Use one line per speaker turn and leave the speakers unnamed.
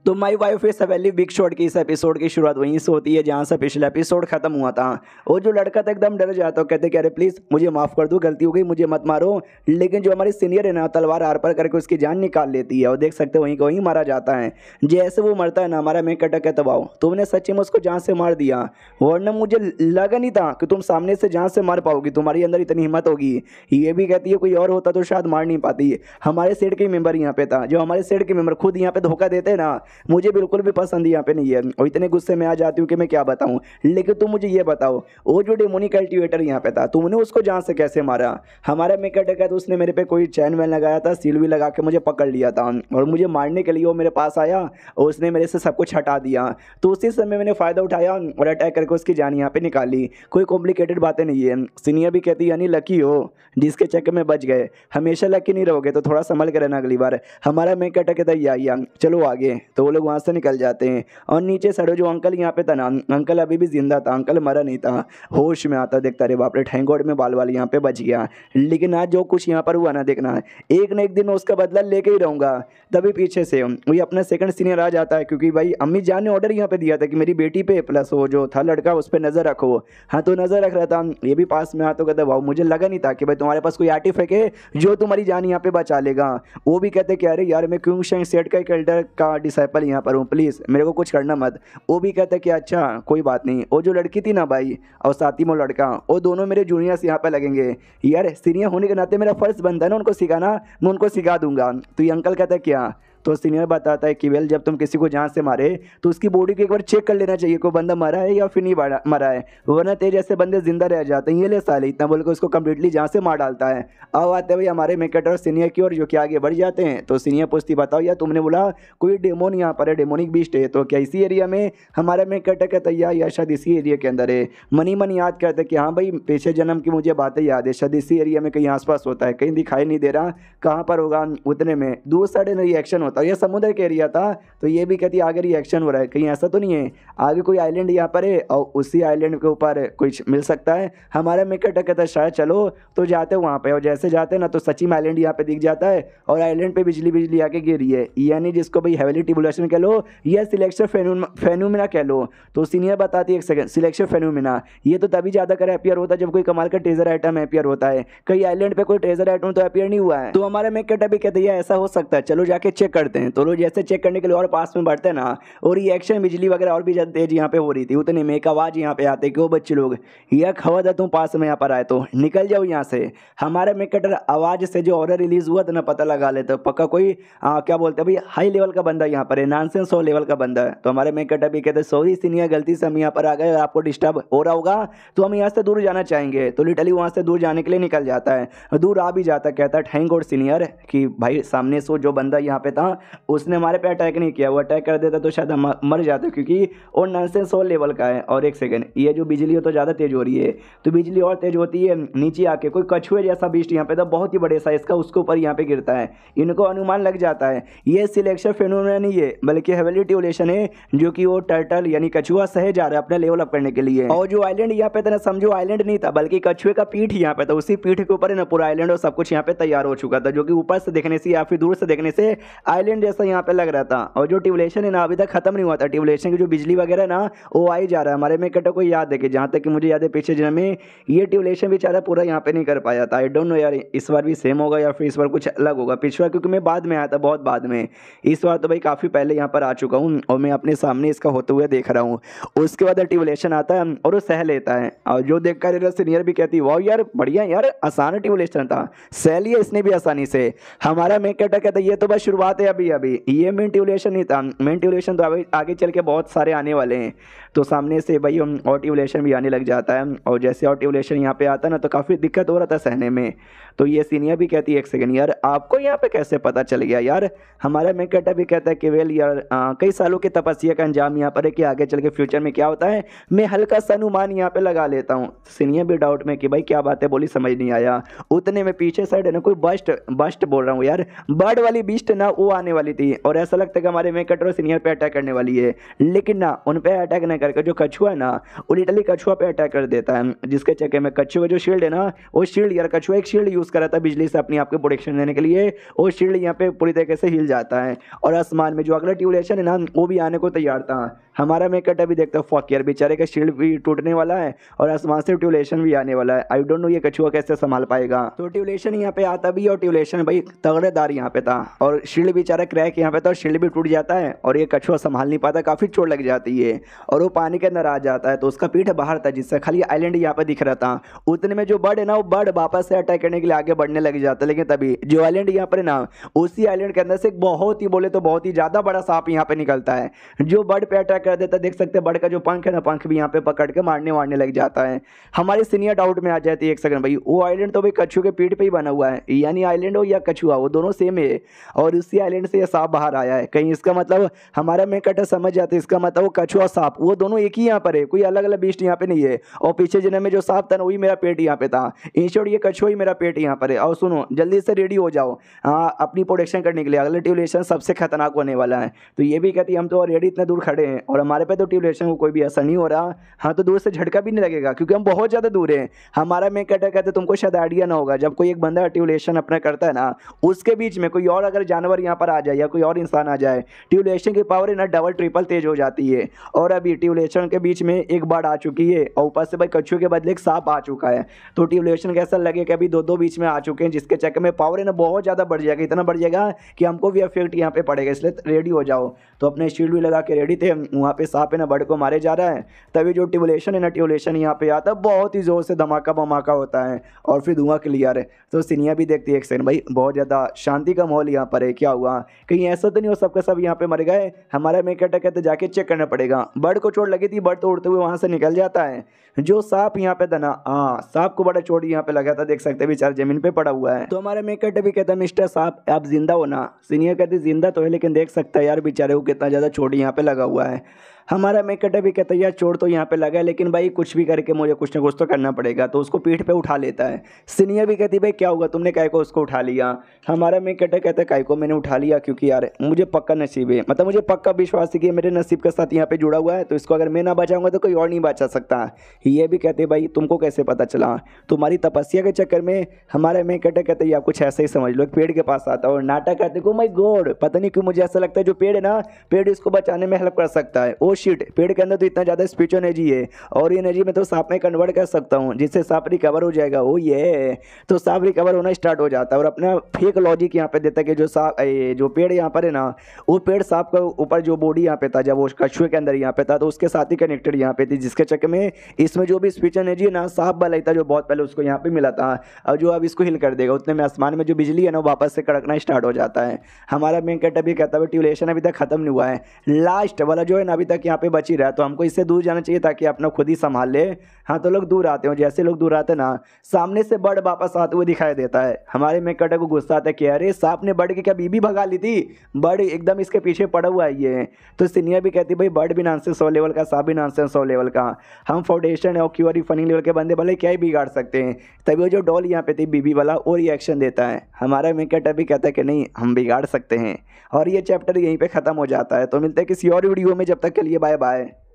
तो my wife is awfully big shot की इस एपिसोड की शुरुआत वहीं से होती है जहाँ से पिछला एपिसोड खत्म हुआ था। और जो लड़का था एकदम डर जाता है, कहते कि अरे प्लीज मुझे माफ कर दो, गलती हो गई, मुझे मत मारो। लेकिन जो हमारी सीनियर है ना, तलवार आर पार करके उसकी जान निकाल लेती है और देख सकते हो वहीं को वहीं मारा जाता है। जैसे वो मरता है ना, हमारा मैं कटक है तबाव, तुमने सच्ची में उसको जान से मार दिया, वरना मुझे लगा नहीं था कि तुम सामने से जान से मार पाओगी, तुम्हारी अंदर इतनी हिम्मत होगी। ये भी कहती है कोई और होता तो शायद मार नहीं पाती। हमारे सेट के मेंबर यहाँ पे था, जो हमारे सेट के मेंबर खुद यहाँ पे धोखा देते हैं ना, मुझे बिल्कुल भी पसंद यहाँ पे नहीं है और इतने गुस्से में आ जाती हूँ कि मैं क्या बताऊँ। लेकिन तुम मुझे ये बताओ, वो जो डेमोनिक कल्टीवेटर यहाँ पे था, तुमने उसको जान से कैसे मारा? हमारा मेकअप है तो उसने मेरे पे कोई चैन वैन लगाया था, सील भी लगा के मुझे पकड़ लिया था और मुझे मारने के लिए वो मेरे पास आया और उसने मेरे से सब कुछ हटा दिया। तो उसी समय मैंने फ़ायदा उठाया और अटैक करके उसकी जान यहाँ पे निकाली। कोई कॉम्प्लिकेटेड बातें नहीं है। सीनियर भी कहती यानी लकी हो जिसके चक्कर में बच गए, हमेशा लकी नहीं रहोगे तो थोड़ा संभल के रहना अगली बार। हमारा मेकअप कहता है या चलो आगे, तो वो लोग वहाँ से निकल जाते हैं। और नीचे सड़ो जो अंकल यहाँ पे था ना, अंकल अभी भी जिंदा था, अंकल मरा नहीं था, होश में आता देखता रे बाप रे, थैंक गॉड में बाल वाल यहाँ पे बच गया। लेकिन आज जो कुछ यहाँ पर हुआ ना, देखना एक न एक दिन मैं उसका बदला लेके ही रहूँगा। तभी पीछे से वही अपना सेकंड सीनियर आ जाता है, क्योंकि भाई अम्मी जान ने ऑर्डर यहाँ पे दिया था कि मेरी बेटी पे प्लस वो जो था लड़का उस पर नज़र रखो। हाँ तो नज़र रख रहा था, ये भी पास में आ तो कहता वाह, मुझे लगा नहीं था कि भाई तुम्हारे पास कोई आर्टिफैक्ट है जो तुम्हारी जान यहाँ पे बचा लेगा। वो भी कहते कि अरे यार मैं क्यों सेट का एल्डर का डिसाइपल यहाँ पर हूँ, प्लीज़ मेरे को कुछ करना मत। वो भी कहते कि अच्छा कोई बात नहीं। वो जो लड़की थी ना भाई और साथ ही वो लड़का, वो दोनों मेरे जूनियर्स यहाँ पे लगेंगे। यार सीनियर होने के नाते मेरा फर्ज बनता है ना उनको सिखाना, मैं उनको सिखा दूंगा। तो ये अंकल कहता है क्या? तो सीनियर बताता है कि वेल जब तुम किसी को जान से मारे तो उसकी बॉडी को एक बार चेक कर लेना चाहिए कोई बंदा मरा है या फिर नहीं मरा है, वरना तेरे जैसे बंदे जिंदा रह जाते हैं। ये ले साले, इतना बोल के उसको कम्प्लीटली जान से मार डालता है। अब आते हैं भाई हमारे मेकटर और सीनियर की ओर, जो कि आगे बढ़ जाते हैं। तो सीनियर पूछती बताओ यार तुमने बोला कोई डेमोन यहाँ पर है, डेमोनिक बीस्ट है, तो क्या इसी एरिया में हमारा मेकटर का तैयार या शायद इसी एरिया के अंदर है? मनी मन याद करते कि हाँ भाई पिछले जन्म की मुझे बातें याद है, शायद इसी एरिया में कहीं आसपास होता है, कहीं दिखाई नहीं दे रहा कहाँ पर होगा। उतने में दूर साइड रिएक्शन होता है, यह समुद्र के एरिया था। तो ये भी कहती आगे रिएक्शन हो रहा है, कहीं ऐसा तो नहीं है आगे कोई आइलैंड यहाँ पर है और उसी आइलैंड के ऊपर कुछ मिल सकता है? हमारा मेकअप कहता है शायद चलो तो जाते हैं वहाँ पे। और जैसे जाते हैं ना तो सची में आइलैंड यहाँ पे दिख जाता है और आइलैंड पे बिजली आके गिर रही है, यानी जिसको भाई हेवली टिबुलेशन कह लो या सिलेक्शन फेनोमेना कह लो। तो सीनियर बताती है एक सेकंड, सिलेक्शन फेनोमेना ये तो तभी ज़्यादा कर अपियर होता है जब कोई कमाल का ट्रेजर आइटम अपियर होता है, कई आइलैंड पे कोई ट्रेजर आइटम तो अपियर नहीं हुआ है। तो हमारे मेकअप भी कहते हैं ऐसा हो सकता है, चलो जाके चेक करते हैं। तो लोग जैसे चेक करने के लिए और पास में बढ़ते ना, और रिएक्शन बिजली वगैरह और भी ज़्यादा तेज यहाँ पे हो रही थी। उतने में एक आवाज़ यहाँ पे आते कि वो बच्चे लोग यह खबर है तुम पास में यहाँ पर आए तो निकल जाओ यहाँ से। हमारे मेकटर आवाज़ से जो ऑर्डर रिलीज हुआ था ना पता लगा लेते पक्का कोई क्या बोलते हैं भाई हाई लेवल का बंदा यहाँ पर है, नॉनसेंस हो लेवल का बंदा है। तो हमारे मेकटर भी कहते सॉरी सीनियर गलती से हम यहाँ पर आ गए, आपको डिस्टर्ब हो रहा होगा तो हम यहाँ से दूर जाना चाहेंगे। तो लिटरली वहाँ से दूर जाने के लिए निकल जाता है, दूर आ भी जाता है, कहता है थैंक गॉड सीनियर कि भाई सामने से जो बंदा यहाँ पे था उसने हमारे पे अटैक नहीं किया, वो अटैक कर देता तो शायद हम मर जाते, क्योंकि वो नॉनसेंस और लेवल का है। और एक सेकंड, ये जो बिजली हो तो ज़्यादा तेज हो रही है, तो बिजली और तेज होती है नीचे आके कोई कछुए जैसा बीस्ट यहाँ पे था बहुत ही बड़े साइज का, उसके ऊपर यहाँ पे गिरता है। इनको अनुमान लग जाता है ये सिलेक्शन फेनोमेना नहीं है बल्कि हेवली टिबुलेशन है, जो कि वो टर्टल यानी कछुआ सहे जा रहा है अपने लेवल अप करने के लिए। और जो आइलैंड यहाँ पे था ना, समझो आइलैंड नहीं था बल्कि कछुए का पीठ यहाँ पे था, उसी पीठ के ऊपर है ना पूरा आइलैंड और सब कुछ यहाँ पे तैयार हो चुका था, जो कि ऊपर से देखने से या फिर दूर से देखने से आइलैंड जैसा यहाँ पे लग रहा था। और जो टिबुलेशन है ना अभी तक खत्म नहीं हुआ था, टिबुलेशन की जो बिजली वगैरह ना वो आई जा रहा है। हमारे मेकटो को याद है कि जहाँ तक कि मुझे याद है पिछले जन्म में ये टिबुलेशन बेचारा पूरा यहाँ पे नहीं कर पाया था। आई डोंट नो यार इस बार भी सेम होगा या फिर इस बार कुछ अलग होगा। पिछला क्योंकि मैं बाद में आया था, बहुत बाद में, इस बार तो भाई काफ़ी पहले यहाँ पर आ चुका हूँ और मैं अपने सामने इसका होते हुए देख रहा हूँ। उसके बाद टिबुलेशन आता है और वो सह लेता है, और जो देख कर सीनियर भी कहती वाह यार बढ़िया यार, आसान टिबुलेशन था, सह लिया इसने भी आसानी से। हमारा मेकटो कहता है ये तो बस शुरुआत है, अभी अभी ये मेन टिबुलेशन नहीं था, मेन टिबुलेशन तो अभी आगे चल के बहुत सारे आने वाले हैं। तो सामने से भाई ऑटिवलेशन भी आने लग जाता है, और जैसे ऑटिवलेशन यहाँ पे आता है ना तो काफ़ी दिक्कत हो रहा था सहने में। तो ये सीनियर भी कहती है एक सेकंड यार आपको यहाँ पे कैसे पता चल गया यार? हमारा मेकटा भी कहता है कि वेल यार कई सालों की तपस्या का अंजाम यहाँ पर है कि आगे चल के फ्यूचर में क्या होता है मैं हल्का सा अनुमान यहाँ पे लगा लेता हूँ। सीनियर भी डाउट में कि भाई क्या बात है बोली, समझ नहीं आया। उतने में पीछे साइड है ना कोई बस्ट बोल रहा हूँ यार, बर्ड वाली बीस्ट ना वो आने वाली थी और ऐसा लगता है कि हमारे मेन कैरेक्टर सीनियर पे अटैक करने वाली है, लेकिन ना उन पे अटैक न करके जो कछुआ है ना वो लिटरली कछुआ पे अटैक कर देता है, जिसके चक्कर में कछुआ का जो शील्ड है ना वो शील्ड यार कछुआ एक शील्ड यूज़ कर रहा था बिजली से अपनी आपको प्रोटेक्शन देने के लिए, वो शील्ड यहाँ पे पूरी तरीके से हिल जाता है और आसमान में जो अगला ट्यूलेशन है ना वो भी आने को तैयार था। हमारा मेन कैरेक्टर भी देखता है फक यार बेचारे का शील्ड भी टूटने वाला है और आसमान से ट्यूलेशन भी आने वाला है। आई डोंट नो ये कछुआ कैसे संभाल पाएगा। तो ट्यूलेशन यहाँ पे आता भी और ट्यूलेशन भाई तगड़ेदार यहाँ पे था और शील्ड बेचारा क्रैक यहाँ पे था और शील्ड भी टूट जाता है और ये कछुआ संभाल नहीं पाता, काफ़ी चोट लग जाती है और वो पानी के अंदर आ जाता है। तो उसका पीठ बाहर था जिससे खाली आइलैंड यहाँ पे दिख रहा था। उतने में जो बर्ड है ना वो बर्ड वापस से अटैक करने के लिए आगे बढ़ने लग जाता है, लेकिन तभी जो आइलैंड यहाँ पर है ना उसी आइलैंड के अंदर से एक बहुत ही बोले तो बहुत ही ज़्यादा बड़ा सांप यहाँ पे निकलता है जो बर्ड पे अटैक कर देता है। देख सकते हैं बर्ड का जो पंख है ना पंख भी यहाँ पे पकड़ के मारने लग जाता है। हमारी सीनियर डाउट में आ जाती है एक सेकंड भाई वो आइलैंड तो भाई कछुए के पीठ पे ही बना हुआ है, यानी आइलैंड हो या कछुआ वो दोनों सेम है और उसी आइलैंड से ये सांप बाहर आया है। कहीं इसका मतलब हमारा मेन कैरेक्टर समझ जाते हैं इसका मतलब वो कछुआ सांप वो दोनों एक ही यहाँ पर है, कोई अलग अलग बीस्ट यहाँ पे नहीं है। और पीछे जन्म में जो सांप था ना वही मेरा पेट यहाँ पे था, इन शॉर्ट ये कछुआ ही मेरा पेट यहाँ पर है। और सुनो जल्दी से रेडी हो जाओ हाँ अपनी प्रोटेक्शन करने के लिए, अगला ट्यूलेशन सबसे खतरनाक होने वाला है। तो ये भी कहती है हम तो ऑलरेडी इतने दूर खड़े हैं और हमारे पे तो ट्यूलेशन को कोई भी असर नहीं हो रहा, हाँ तो दूर से झटका भी नहीं लगेगा क्योंकि हम बहुत ज़्यादा दूर हैं। हमारा मेन कैरेक्टर कहते तुमको शायद आइडिया ना होगा जब कोई एक बंदा ट्यूलेशन अपना करता है ना उसके बीच में कोई और अगर जानवर यहाँ पर आ जाए या कोई और इंसान आ जाए ट्यूलेशन की पावर है ना डबल ट्रिपल तेज हो जाती है। और अभी ट्यूलेशन के बीच में एक बाढ़ आ चुकी है और ऊपर से भाई कछुए के बदले एक सांप आ चुका है। तो ट्यूलेशन कैसा लगे कि अभी दो बीच में आ चुके हैं जिसके चक्कर में पावर है ना बहुत ज़्यादा बढ़ जाएगा, इतना बढ़ जाएगा कि हमको भी इफेक्ट यहाँ पे पड़ेगा, इसलिए रेडी हो जाओ। तो अपने शील्ड भी लगा के रेडी थे, वहाँ पे सांप है ना बर्ड को मारे जा रहा है। तभी जो ट्यूलेशन है ना ट्यूलेशन यहाँ पे आता है बहुत ही जोर से धमाका बमाका होता है और फिर धुआं क्लियर है। तो सिनिया भी देखती है एक सेकंड भाई बहुत ज़्यादा शांति का माहौल यहाँ पर है, क्या हुआ कहीं ऐसा तो नहीं हो सबके सब यहाँ पे मर गए। हमारा मेन कैरेक्टर कहते जाके चेक करना पड़ेगा। बर्ड को चोट लगी थी, बर्ड तो उड़ते हुए वहाँ से निकल जाता है। जो सांप यहाँ पे था ना हाँ सांप को बड़ा चोट यहाँ पे लगा था, देख सकते हैं बेचारा जमीन पे पड़ा हुआ है। तो हमारे मेन कैरेक्टर भी कहता है मिस्टर सांप आप जिंदा हो ना। सीनियर कहते जिंदा तो है लेकिन देख सकता है यार बेचारे को कितना ज़्यादा चोट यहाँ पे लगा हुआ है। हमारा मेन कैरेक्टर भी कहता है यार चोट तो यहाँ पे लगा है लेकिन भाई कुछ भी करके मुझे कुछ ना कुछ तो करना पड़ेगा, तो उसको पीठ पे उठा लेता है। सीनियर भी कहती भाई क्या होगा तुमने काय को उसको उठा लिया। हमारा मेन कैरेक्टर कहता है काय को मैंने उठा लिया क्योंकि यार मुझे पक्का नसीब है, मतलब मुझे पक्का विश्वास है कि मेरे नसीब के साथ यहाँ पे जुड़ा हुआ है, तो इसको अगर मैं ना बचाऊंगा तो कोई और नहीं बचा सकता। ये भी कहते भाई तुमको कैसे पता चला, तुम्हारी तपस्या के चक्कर में। हमारे मेन कैरेक्टर कहते हैं आप कुछ ऐसा ही समझ लो, एक पेड़ के पास आता है और नाटक करते को माय गॉड पता नहीं क्यों मुझे ऐसा लगता है जो पेड़ है ना पेड़ इसको बचाने में हेल्प कर सकता है। ओ शिट पेड़ के अंदर तो इतना ज़्यादा स्पिरिचुअल एनर्जी है और ये एनर्जी मैं तो सांप में कन्वर्ट कर सकता हूँ जिससे सांप रिकवर हो जाएगा। ओ ये तो सांप रिकवर होना स्टार्ट हो जाता है और अपना फेक लॉजिक यहाँ पे देता है कि जो सांप जो पेड़ यहाँ पर है ना वो पेड़ सांप का ऊपर जो बॉडी यहाँ पे था जब वो कछुए के अंदर यहाँ पे था तो उसके साथ ही कनेक्टेड यहाँ पे थी, जिसके चक्कर में इसमें जो भी स्पिरिचुअल एनर्जी है ना सांप वाला था जो बहुत पहले उसको यहाँ पे मिला था और जो अब इसको हिल कर देगा उतने में आसमान में जो बिजली है ना वापस से कड़कना स्टार्ट हो जाता है। हमारा मेन कैरेक्टर भी कहता है ट्यूलेशन अभी तक खत्म नहीं हुआ है, लास्ट वाला जो है ना अभी तक यहाँ पे बची रहा, तो हमको इससे दूर जाना चाहिए ताकि अपना खुद ही संभाल ले। हाँ तो लोग दूर आते हो, जैसे लोग दूर आते ना सामने से बर्ड वापस आते हुए दिखाई देता है। हमारे मेन कैरेक्टर को गुस्सा आता है कि अरे सांप ने बर्ड की क्या बीबी भगा ली थी, बर्ड एकदम इसके पीछे पड़ा हुआ है ये। तो सीनियर भी कहती भाई बर्ड भी नॉनसेंस 100 लेवल का, सांप भी नॉनसेंस 100 लेवल का, हम फाउंडेशन और क्यूआर फनी लेवल के बंदे भले क्या ही बिगाड़ सकते हैं। तभी वो जो डॉल यहाँ पे थी बीबी वाला और रिएक्शन देता है। हमारा मेन कैरेक्टर भी कहता है कि नहीं हम बिगाड़ सकते हैं और ये चैप्टर यहीं पे ख़त्म हो जाता है। तो मिलते हैं किसी और वीडियो में, जब तक के लिए बाय बाय।